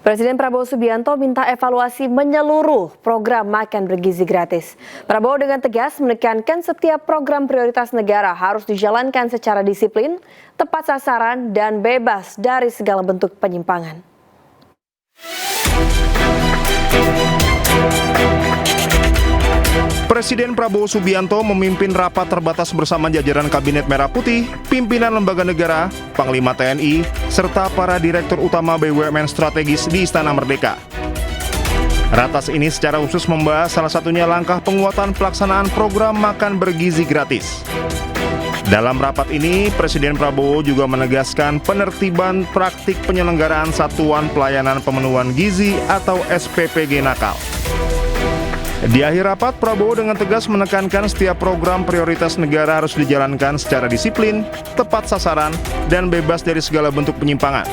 Presiden Prabowo Subianto minta evaluasi menyeluruh program makan bergizi gratis. Prabowo dengan tegas menekankan setiap program prioritas negara harus dijalankan secara disiplin, tepat sasaran, dan bebas dari segala bentuk penyimpangan. Presiden Prabowo Subianto memimpin rapat terbatas bersama jajaran Kabinet Merah Putih, pimpinan lembaga negara, Panglima TNI, serta para Direktur Utama BUMN strategis di Istana Merdeka. Ratas ini secara khusus membahas salah satunya langkah penguatan pelaksanaan program makan bergizi gratis. Dalam rapat ini, Presiden Prabowo juga menegaskan penertiban praktik penyelenggaraan Satuan Pelayanan Pemenuhan Gizi atau SPPG nakal. Di akhir rapat, Prabowo dengan tegas menekankan setiap program prioritas negara harus dijalankan secara disiplin, tepat sasaran, dan bebas dari segala bentuk penyimpangan.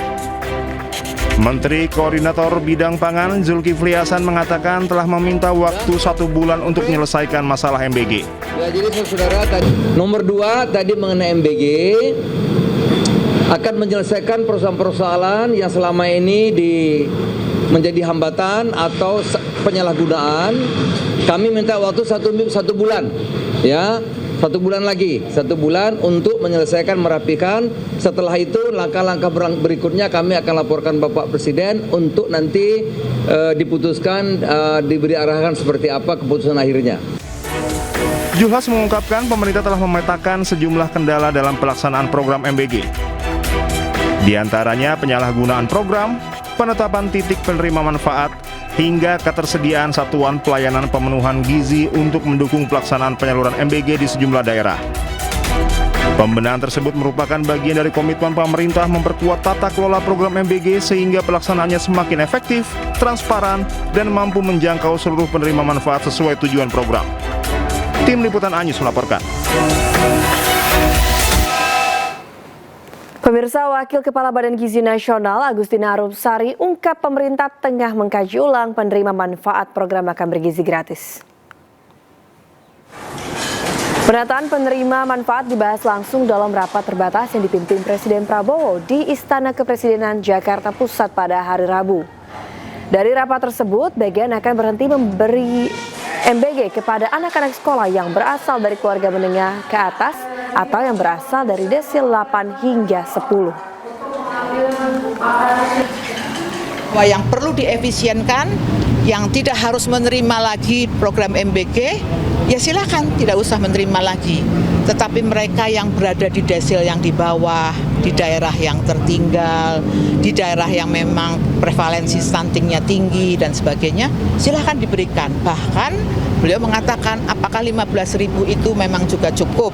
Menteri Koordinator Bidang Pangan Zulkifli Hasan mengatakan telah meminta waktu 1 bulan untuk menyelesaikan masalah MBG. Ya, jadi saudara, nomor 2 tadi mengenai MBG akan menyelesaikan persoalan-persoalan yang selama ini menjadi hambatan atau penyalahgunaan. Kami minta waktu satu bulan, ya, 1 bulan lagi, 1 bulan untuk menyelesaikan, merapikan. Setelah itu langkah-langkah berikutnya kami akan laporkan Bapak Presiden untuk nanti diputuskan, diberi arahan seperti apa keputusan akhirnya. Juhas mengungkapkan pemerintah telah memetakan sejumlah kendala dalam pelaksanaan program MBG. Di antaranya penyalahgunaan program, penetapan titik penerima manfaat, hingga ketersediaan satuan pelayanan pemenuhan gizi untuk mendukung pelaksanaan penyaluran MBG di sejumlah daerah. Pembenahan tersebut merupakan bagian dari komitmen pemerintah memperkuat tata kelola program MBG sehingga pelaksanaannya semakin efektif, transparan, dan mampu menjangkau seluruh penerima manfaat sesuai tujuan program. Tim Liputan Anyus melaporkan. Pemirsa, Wakil Kepala Badan Gizi Nasional Agustina Arumsari ungkap pemerintah tengah mengkaji ulang penerima manfaat program makan bergizi gratis. Penataan penerima manfaat dibahas langsung dalam rapat terbatas yang dipimpin Presiden Prabowo di Istana Kepresidenan Jakarta Pusat pada hari Rabu. Dari rapat tersebut, bagian akan berhenti memberi MBG kepada anak-anak sekolah yang berasal dari keluarga menengah ke atas atau yang berasal dari desil 8 hingga 10. Yang perlu diefisienkan, yang tidak harus menerima lagi program MBG, ya silakan tidak usah menerima lagi. Tetapi mereka yang berada di desil yang di bawah, di daerah yang tertinggal, di daerah yang memang prevalensi stuntingnya tinggi dan sebagainya, silakan diberikan. Bahkan beliau mengatakan apakah 15.000 itu memang juga cukup.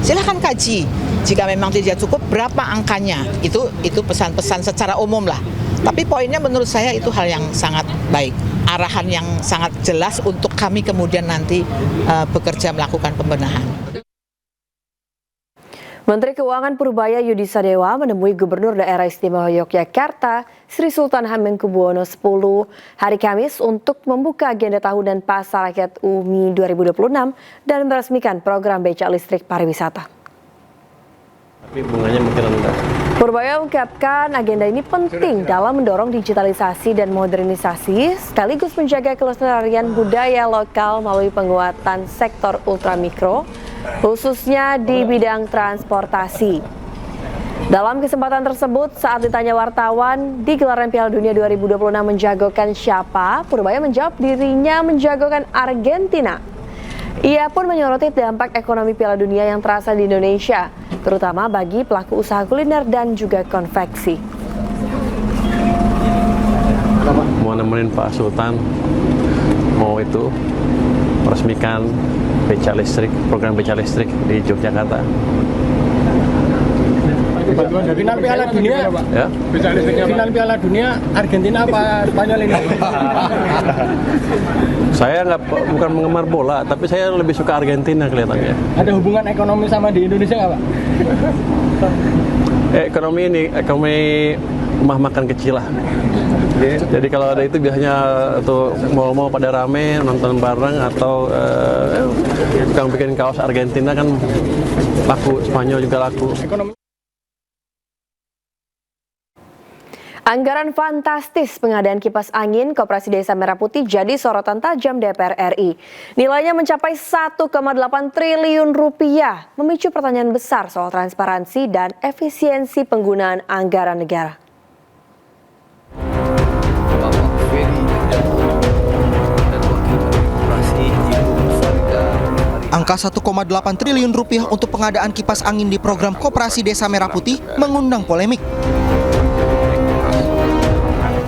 Silakan kaji. Jika memang tidak cukup, berapa angkanya? Itu pesan-pesan secara umum lah. Tapi poinnya menurut saya itu hal yang sangat baik. Arahan yang sangat jelas untuk kami kemudian nanti bekerja melakukan pembenahan. Menteri Keuangan Purbaya Yudisadewa menemui Gubernur Daerah Istimewa Yogyakarta Sri Sultan Hamengkubuwono X hari Kamis untuk membuka agenda tahunan Pasar Rakyat UMI 2026 dan meresmikan program becak listrik pariwisata. Tapi bunganya mungkin rendah. Purbaya ungkapkan agenda ini penting dalam mendorong digitalisasi dan modernisasi sekaligus menjaga kelestarian budaya lokal melalui penguatan sektor ultramikro, khususnya di bidang transportasi. Dalam kesempatan tersebut, saat ditanya wartawan di gelaran Piala Dunia 2026 menjagokan siapa, Purbaya menjawab dirinya menjagokan Argentina. Ia pun menyoroti dampak ekonomi Piala Dunia yang terasa di Indonesia, terutama bagi pelaku usaha kuliner dan juga konveksi. Mau nemenin Pak Sultan, mau itu meresmikan becak listrik, program becak listrik di Yogyakarta. Final Piala Dunia, ya? Final Piala Dunia Argentina apa Spanyol ini? Saya bukan penggemar bola, tapi saya lebih suka Argentina kelihatannya. Ada hubungan ekonomi sama di Indonesia nggak, Pak? Ekonomi rumah makan kecil lah. Jadi kalau ada itu biasanya tuh mau pada rame nonton bareng atau tukang bikin kaos Argentina kan laku, Spanyol juga laku. Anggaran fantastis pengadaan kipas angin Koperasi Desa Merah Putih jadi sorotan tajam DPR RI. Nilainya mencapai 1,8 triliun rupiah, memicu pertanyaan besar soal transparansi dan efisiensi penggunaan anggaran negara. Angka 1,8 triliun rupiah untuk pengadaan kipas angin di program Koperasi Desa Merah Putih mengundang polemik.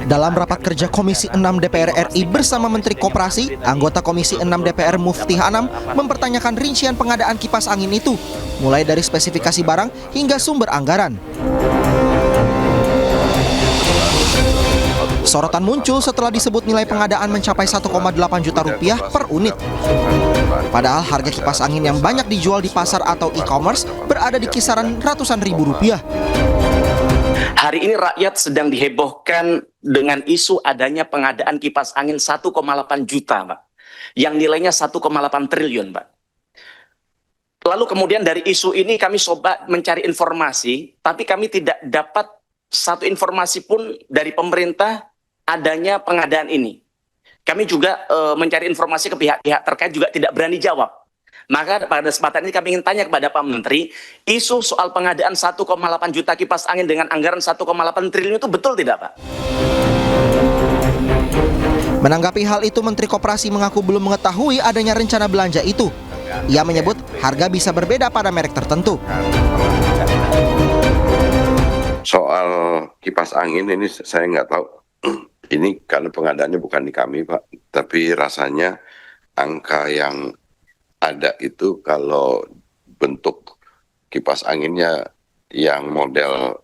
Dalam rapat kerja Komisi 6 DPR RI bersama Menteri Koperasi, anggota Komisi 6 DPR Mufti Anam mempertanyakan rincian pengadaan kipas angin itu, mulai dari spesifikasi barang hingga sumber anggaran. Sorotan muncul setelah disebut nilai pengadaan mencapai 1,8 juta rupiah per unit. Padahal harga kipas angin yang banyak dijual di pasar atau e-commerce berada di kisaran ratusan ribu rupiah. Hari ini rakyat sedang dihebohkan dengan isu adanya pengadaan kipas angin 1,8 juta, Pak. Yang nilainya 1,8 triliun, Pak. Lalu kemudian dari isu ini kami coba mencari informasi, tapi kami tidak dapat satu informasi pun dari pemerintah adanya pengadaan ini. Kami juga mencari informasi ke pihak-pihak terkait juga tidak berani jawab. Maka pada kesempatan ini kami ingin tanya kepada Pak Menteri, isu soal pengadaan 1,8 juta kipas angin dengan anggaran 1,8 triliun itu betul tidak, Pak? Menanggapi hal itu, Menteri Koperasi mengaku belum mengetahui adanya rencana belanja itu. Ia menyebut harga bisa berbeda pada merek tertentu. Soal kipas angin ini saya nggak tahu. Ini karena pengadaannya bukan di kami, Pak. Tapi rasanya angka yang ada itu kalau bentuk kipas anginnya yang model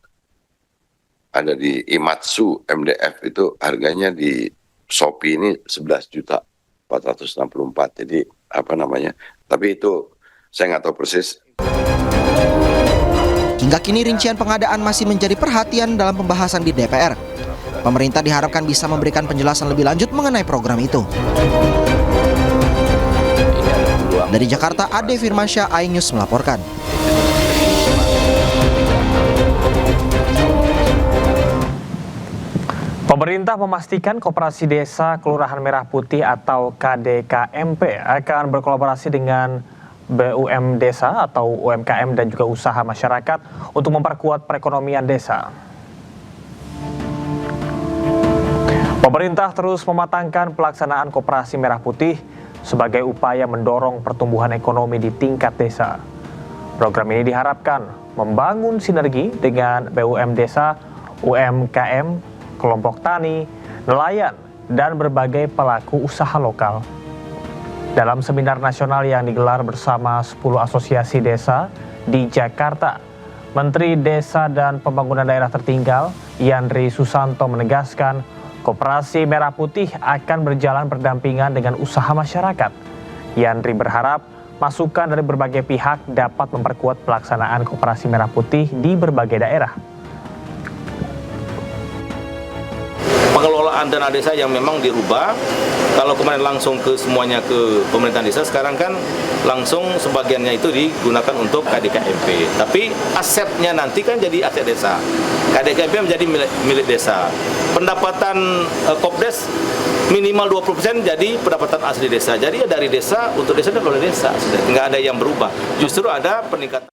ada di Imatsu MDF itu harganya di Shopee ini 11.464. Jadi apa namanya? Tapi itu saya nggak tahu persis. Hingga kini rincian pengadaan masih menjadi perhatian dalam pembahasan di DPR. Pemerintah diharapkan bisa memberikan penjelasan lebih lanjut mengenai program itu. Dari Jakarta, Ade Firmansyah, iNews melaporkan. Pemerintah memastikan Koperasi Desa Kelurahan Merah Putih atau KDKMP akan berkolaborasi dengan BUM Desa atau UMKM dan juga usaha masyarakat untuk memperkuat perekonomian desa. Pemerintah terus mematangkan pelaksanaan Koperasi Merah Putih sebagai upaya mendorong pertumbuhan ekonomi di tingkat desa. Program ini diharapkan membangun sinergi dengan BUM Desa, UMKM, kelompok tani, nelayan, dan berbagai pelaku usaha lokal. Dalam seminar nasional yang digelar bersama 10 asosiasi desa di Jakarta, Menteri Desa dan Pembangunan Daerah Tertinggal, Yandri Susanto menegaskan Koperasi Merah Putih akan berjalan berdampingan dengan usaha masyarakat. Yandri berharap masukan dari berbagai pihak dapat memperkuat pelaksanaan Koperasi Merah Putih di berbagai daerah. Pengelolaan dana desa yang memang dirubah, kalau kemarin langsung ke semuanya ke pemerintahan desa, sekarang kan langsung sebagiannya itu digunakan untuk KDKMP. Tapi asetnya nanti kan jadi aset desa. KDKMP menjadi milik desa. Pendapatan Kopdes minimal 20% jadi pendapatan asli desa. Jadi ya dari desa untuk desa dan oleh desa. Nggak ada yang berubah. Justru ada peningkatan.